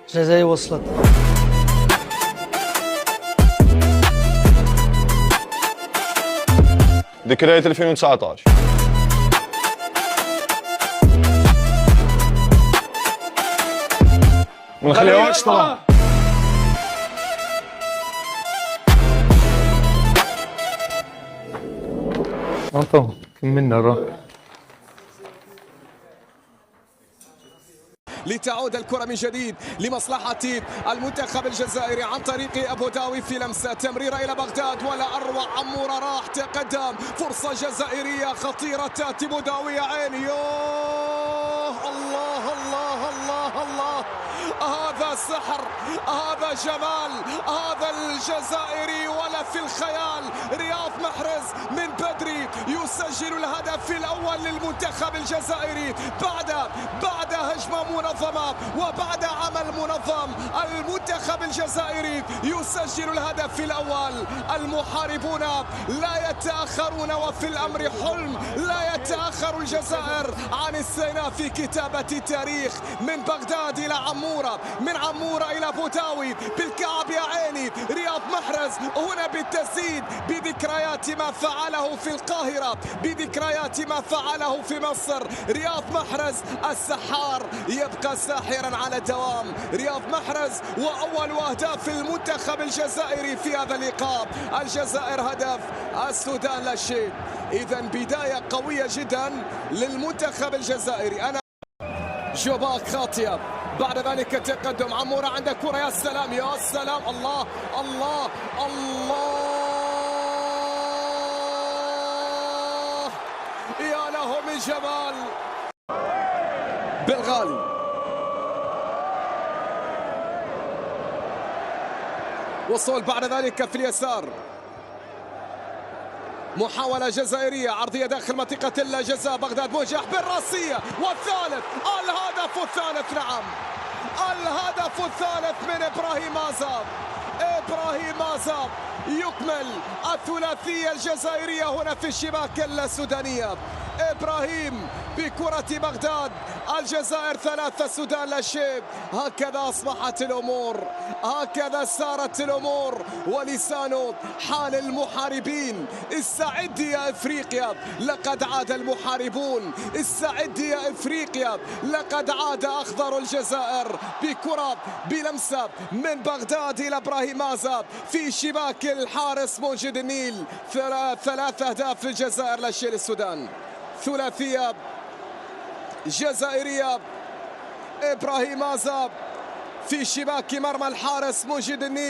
الجزائر وصلت. ذكريات 2019. ما نخليوهاش طبعا. انطو كملنا راه. لتعود الكرة من جديد لمصلحة المنتخب الجزائري عن طريق أبو داوي في لمسة تمريرة إلى بغداد، ولا أروع. عمورة راح تقدم، فرصة جزائرية خطيرة تأتي بوداوي. عيني يوه، الله الله الله الله، هذا سحر، هذا جمال، هذا الجزائري ولا في الخيال. رياض محرز من بدري يسجل الهدف الأول للمنتخب الجزائري بعد هجمة منظمة وبعد عمل منظم. المنتخب الجزائري يسجل الهدف الأول. المحاربون لا يتأخرون، وفي الأمر حلم لا يتأخر الجزائر عن استئناف في كتابة التاريخ. من بغداد إلى عمورة، من عمورة إلى بوداوي بالكعب. يا عيني رياض محرز هنا بالتسديد، بذكريات ما فعله في القاهرة، بذكريات ما فعله في مصر. رياض محرز السحار يبقى ساحرا على الدوام. رياض محرز وأول أهداف المنتخب الجزائري في هذا اللقاء. الجزائر هدف، السودان لا شيء. إذا بداية قوية جدا للمنتخب الجزائري. أنا جوباك خاطئة، بعد ذلك تقدم عمورة عند كرة. يا سلام يا سلام، الله الله الله، يا له من جمال. بالغالي وصول بعد ذلك في اليسار، محاولة جزائرية عرضية داخل منطقة الجزاء. بغداد موجه بالراسية، والثالث، الهدف الثالث. نعم، الهدف الثالث من إبراهيم عزاب. إبراهيم عزاب يكمل الثلاثية الجزائرية هنا في الشباك السودانية. إبراهيم بكرة بغداد. الجزائر 3، السودان لا شيء. هكذا أصبحت الأمور، هكذا سارت الأمور. ولسان حال المحاربين. استعد يا إفريقيا، لقد عاد المحاربون. استعد يا إفريقيا، لقد عاد أخضر الجزائر. بكرة بلمسة من بغداد إلى إبراهيم عزاب في شباك الحارس موجد النيل. 3 أهداف للجزائر لا شيء للسودان. ثلاثية جزائرية، إبراهيم عزاب في شباك مرمى الحارس موجد النيل.